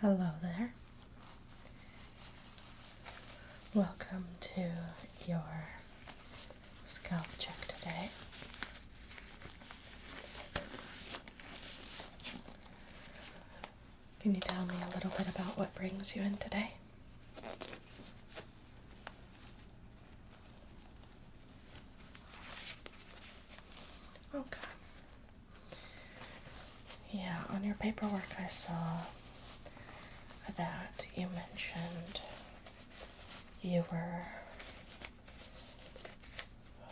Hello there. Welcome to your scalp check today. Can you tell me a little bit about what brings you in today? Okay. Yeah, on your paperwork I saw that you mentioned you were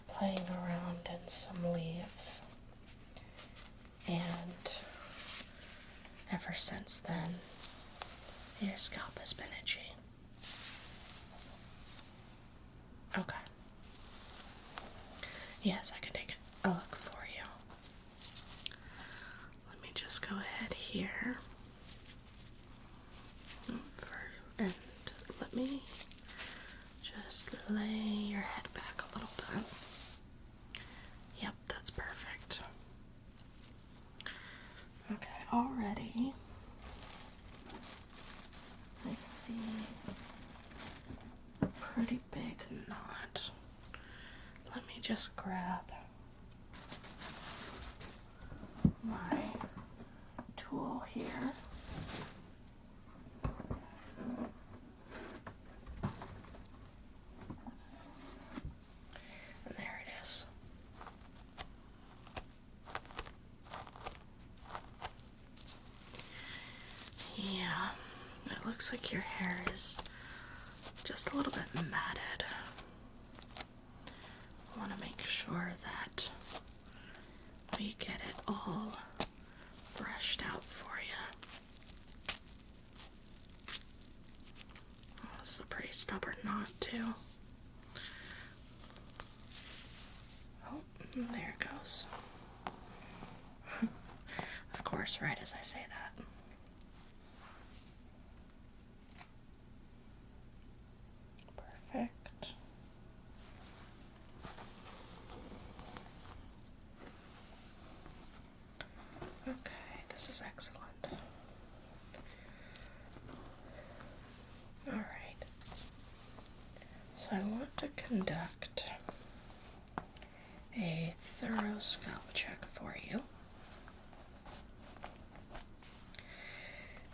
playing around in some leaves, and ever since then your scalp has been itchy. Okay. Yes, I can take a look for you. Let me just go ahead here. And let me just lay your head back a little bit. Yep, that's perfect. Okay, already I see a pretty big knot. Let me just grab my tool here. And there it is. Yeah, it looks like your hair is just a little bit matted. I want to make sure that we get it all brushed out for you. Oh, this is a pretty stubborn knot too. Oh, there it goes. Of course, right as I say that. Perfect. Okay, this is excellent. Alright. So I want to conduct a thorough scalp check for you,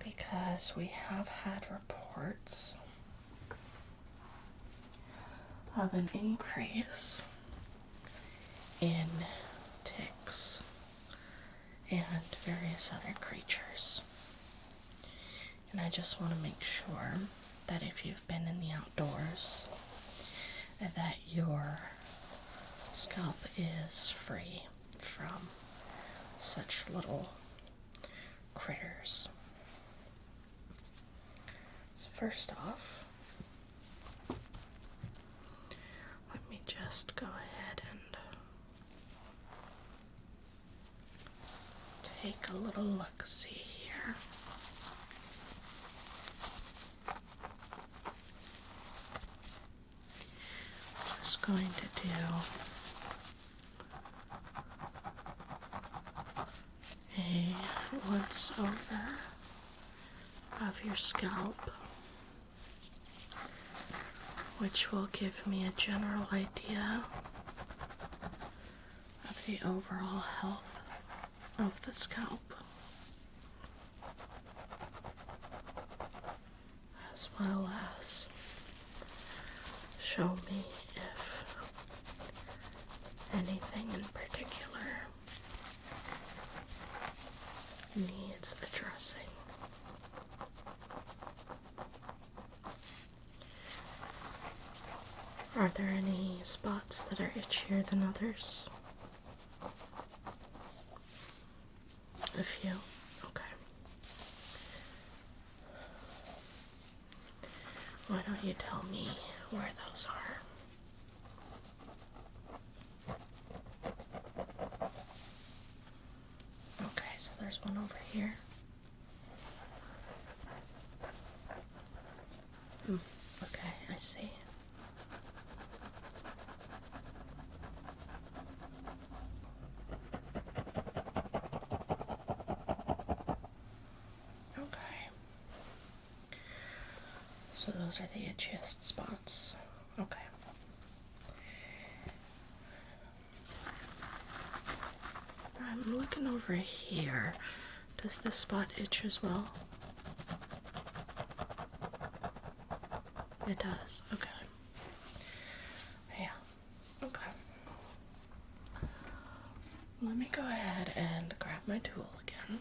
because we have had reports of an increase in ticks and various other creatures. And I just want to make sure that if you've been in the outdoors, that your scalp is free from such little critters. So first off, let me just go ahead and take a little look-see here. Just going to do a once over of your scalp, which will give me a general idea of the overall health of the scalp, as well as show me if anything in particular needs addressing. Are there any spots that are itchier than others? A few? Okay. Why don't you tell me where those are? Okay, so there's one over here. Okay, I see. Okay. So those are the itchiest spots. Okay. I'm looking over here. Does this spot itch as well? It does. Okay. Yeah. Okay. Let me go ahead and grab my tool again.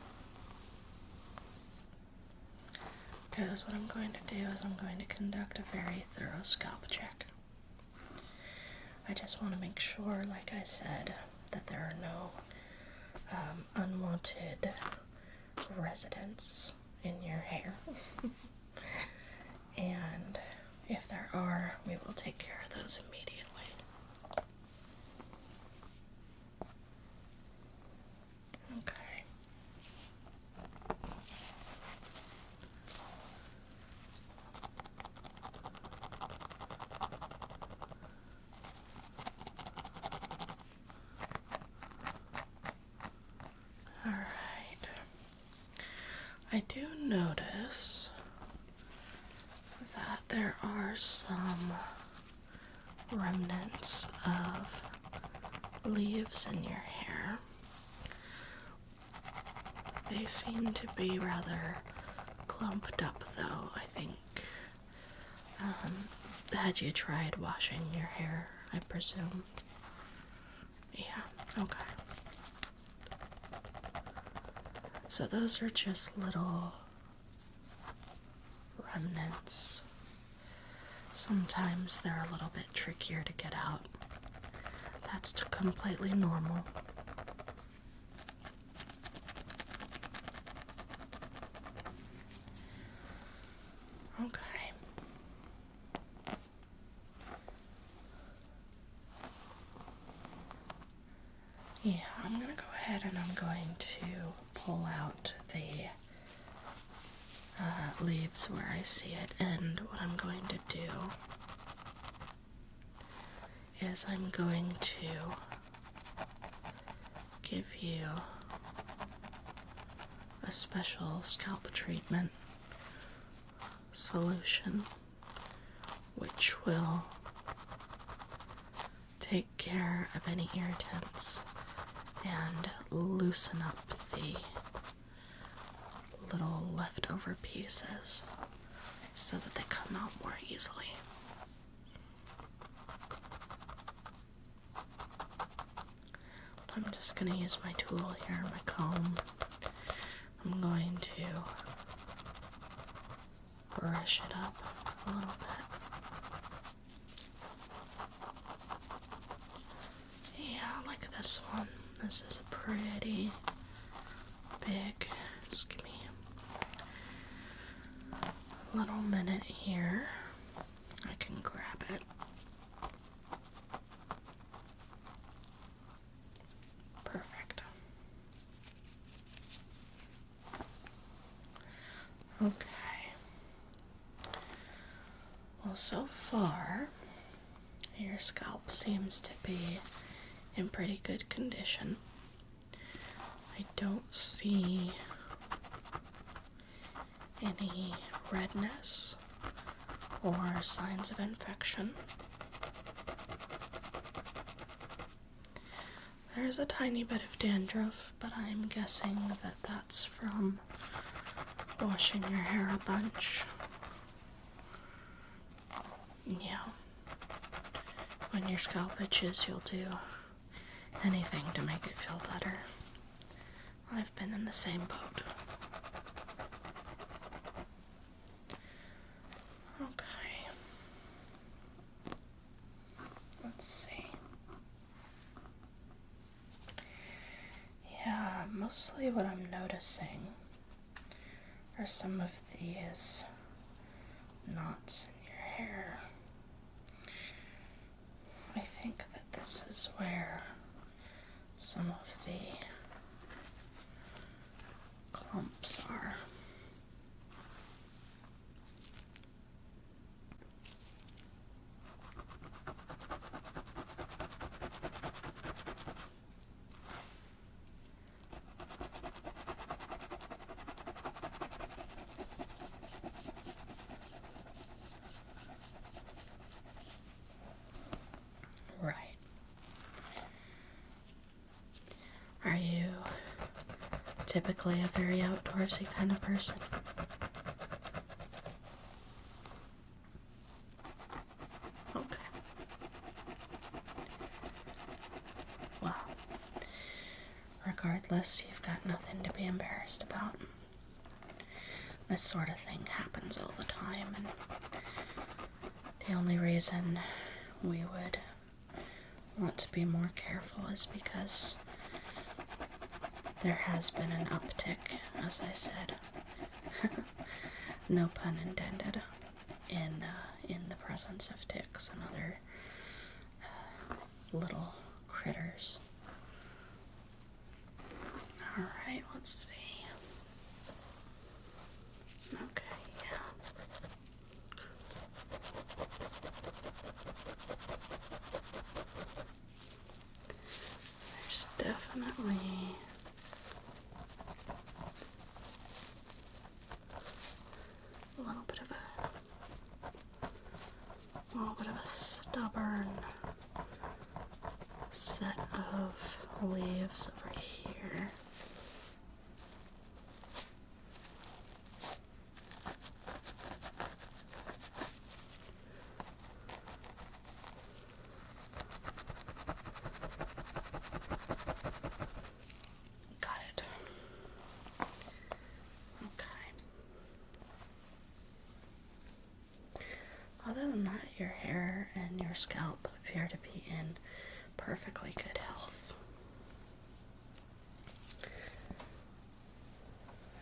Because what I'm going to do is I'm going to conduct a very thorough scalp check. I just want to make sure, like I said, that there are no unwanted residents in your hair. And if there are, we will take care of those immediately. Okay. Alright. I do notice that there are some remnants of leaves in your hair. They seem to be rather clumped up, though. I think, had you tried washing your hair, I presume? Yeah, okay. So those are just little remnants. Sometimes they're a little bit trickier to get out. That's completely normal. Okay. Yeah, I'm gonna go ahead and I'm going to pull out the leaves where I see it, and what I'm going to do is I'm going to give you a special scalp treatment solution which will take care of any irritants and loosen up the little leftover pieces so that they come out more easily. I'm just going to use my tool here, my comb. I'm going to brush it up a little bit. Yeah, like this one. This is a pretty big. Just give me a little minute here. I can grab it. Perfect. Okay. Well, so far, your scalp seems to be in pretty good condition. I don't see any redness or signs of infection. There's a tiny bit of dandruff, but I'm guessing that that's from washing your hair a bunch. Yeah. When your scalp itches, you'll do anything to make it feel better. I've been in the same boat. Okay. Let's see. Yeah, mostly what I'm noticing are some of these knots in your hair. I think that this is where some of the clumps are. typically a very outdoorsy kind of person? Okay. Well, regardless, you've got nothing to be embarrassed about. This sort of thing happens all the time, and the only reason we would want to be more careful is because there has been an uptick, as I said, no pun intended, in the presence of ticks and other little critters. Alright, let's see. Okay, yeah. There's definitely a little bit of a stubborn set of leaves over here. Got it. Okay. Other than that, your hair and your scalp appear to be in perfectly good health.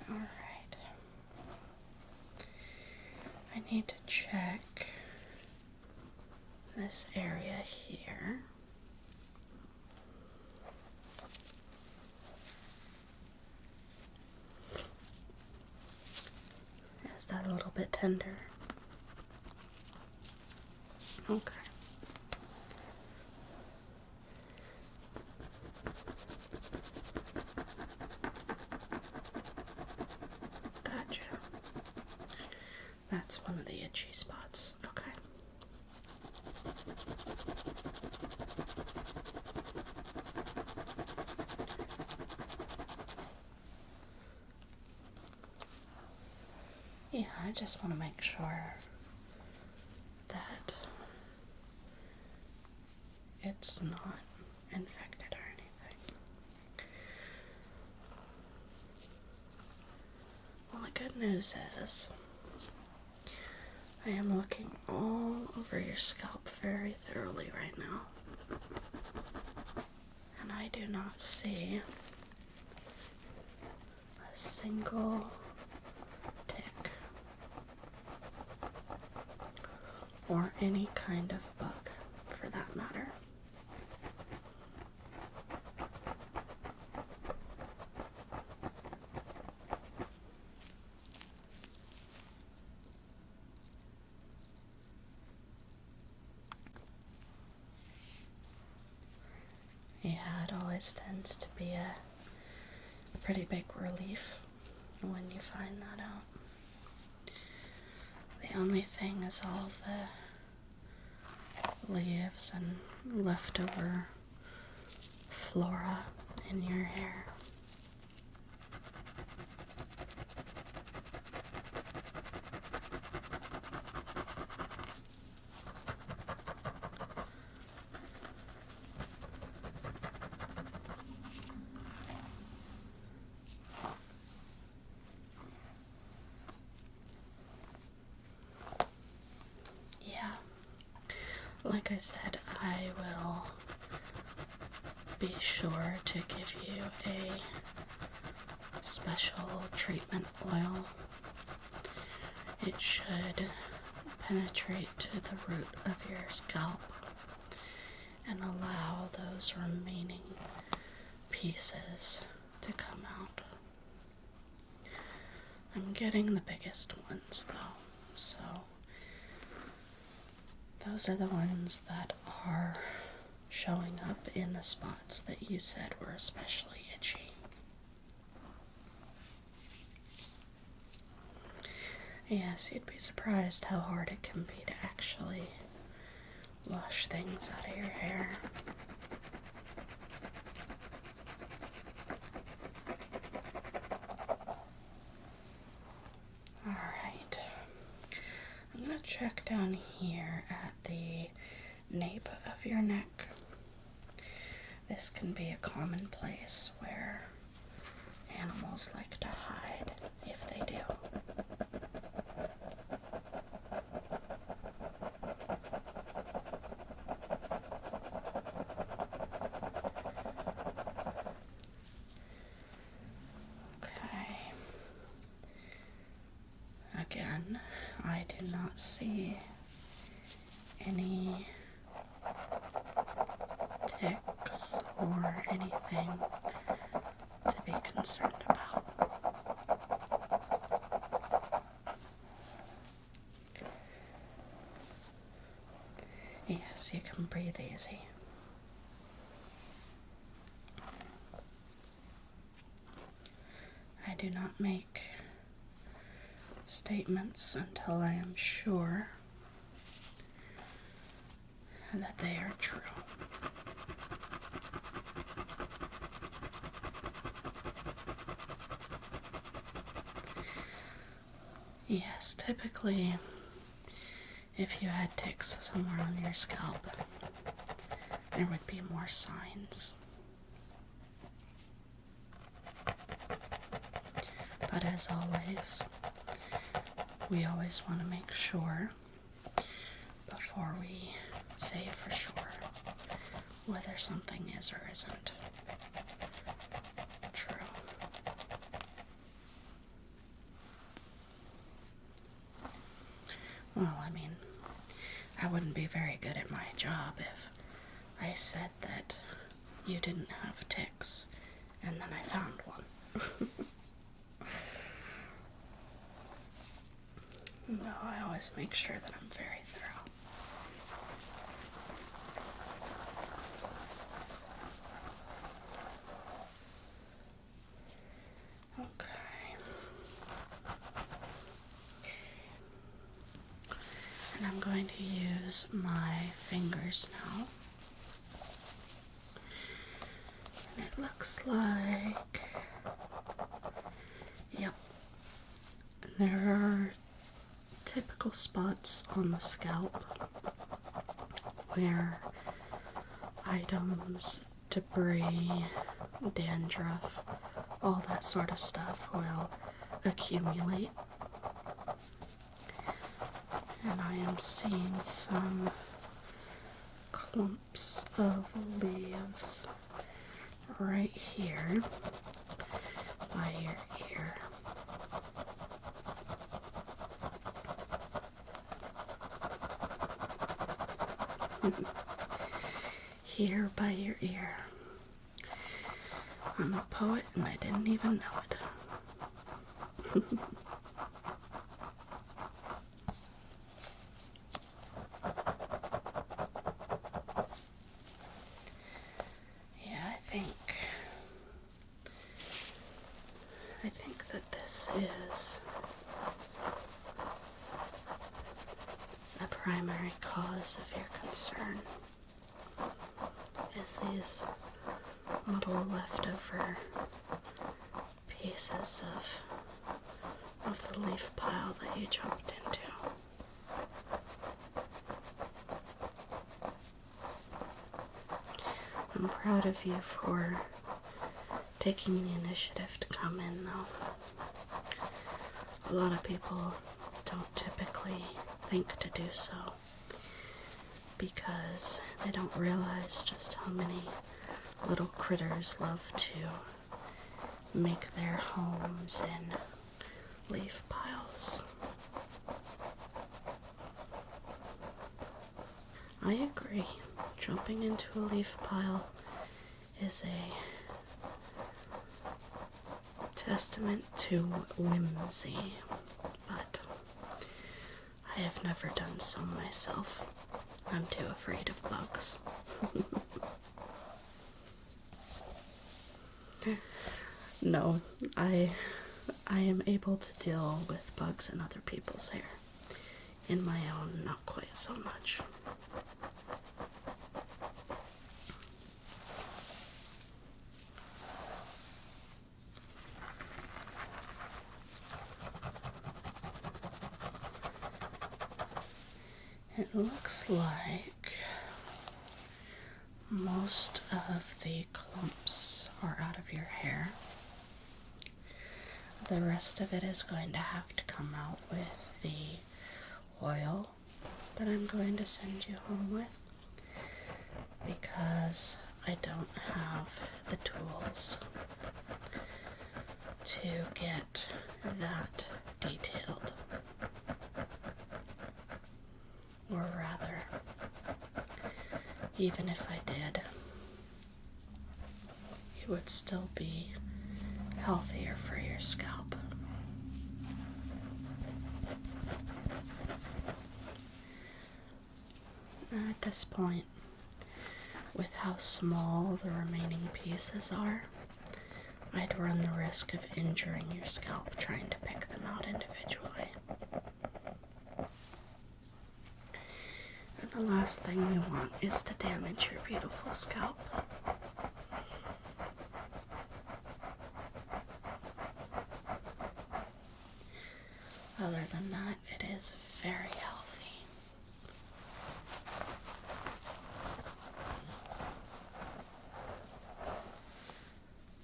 Alright. I need to check this area here. Is that a little bit tender? Okay. Gotcha. That's one of the itchy spots. Okay. Yeah, I just want to make sure that it's not infected or anything. Well, the good news is I am looking all over your scalp very thoroughly right now, and I do not see a single tick or any kind of bug for that matter. Yeah, it always tends to be a pretty big relief when you find that out. The only thing is all the leaves and leftover flora in your hair. Yeah, like I said, I will be sure to give you a special treatment oil. It should penetrate to the root of your scalp and allow those remaining pieces to come out. I'm getting the biggest ones though, so those are the ones that are showing up in the spots that you said were especially itchy. Yes, you'd be surprised how hard it can be to actually wash things out of your hair. check down here at the nape of your neck. This can be a common place where animals like to hide if they do. Okay. Again, I do not see any ticks or anything to be concerned about. Yes, you can breathe easy. I do not make statements until I am sure that they are true. Yes, typically, if you had ticks somewhere on your scalp, there would be more signs. But as always, we always want to make sure before we say for sure whether something is or isn't true. Well, I mean, I wouldn't be very good at my job if I said that you didn't have ticks and then I found one. No, I always make sure that I'm very thorough. Okay. And I'm going to use my fingers now. And it looks like, yep, there are typical spots on the scalp where items, debris, dandruff, all that sort of stuff will accumulate. And I am seeing some clumps of leaves right here by your ear. Here by your ear. I'm a poet and I didn't even know it. Yeah, I think that this is the primary cause of your concern. Is these little leftover pieces of the leaf pile that you jumped into. I'm proud of you for taking the initiative to come in, though. A lot of people don't typically think to do so because they don't realize just how many little critters love to make their homes in leaf piles. I agree. Jumping into a leaf pile is a testament to whimsy, but I have never done so myself. I'm too afraid of bugs. No, I am able to deal with bugs in other people's hair. In my own, not quite so much. It looks like most of the clumps are out of your hair. The rest of it is going to have to come out with the oil that I'm going to send you home with, because I don't have the tools to get that detailed. Or rather, even if I did, it would still be healthier for your scalp. At this point, with how small the remaining pieces are, I'd run the risk of injuring your scalp trying to pick them out individually. And the last thing you want is to damage your beautiful scalp. Other than that, it is very healthy.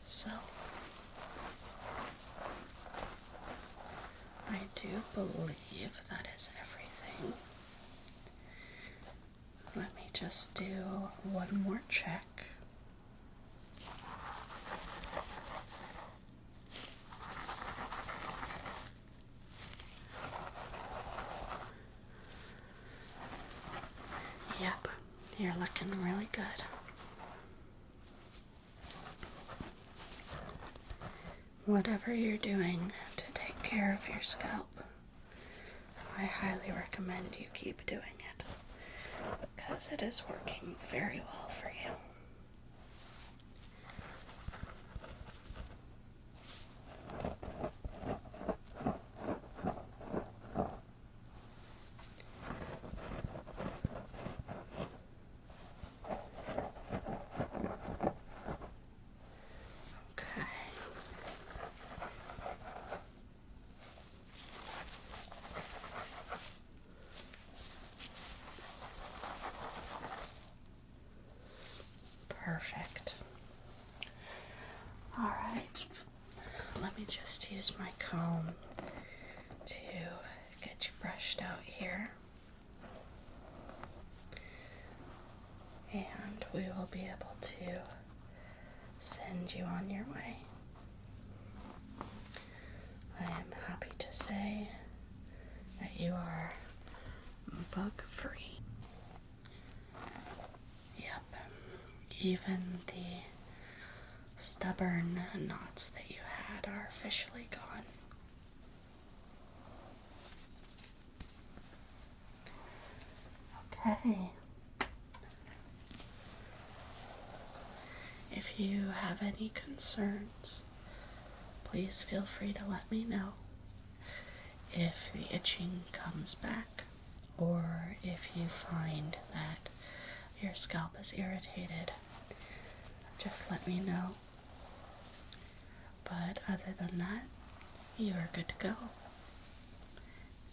So, I do believe that is everything. Let me just do one more check. Yep, you're looking really good. Whatever you're doing to take care of your scalp, I highly recommend you keep doing it, because it is working very well for you. Perfect. Alright, let me just use my comb to get you brushed out here. And we will be able to send you on your way. I am happy to say that you are bug-free. Yep, even the stubborn knots that you had are officially gone. Okay. If you have any concerns, please feel free to let me know. If the itching comes back, or if you find that your scalp is irritated, just let me know. But other than that, you are good to go.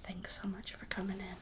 Thanks so much for coming in.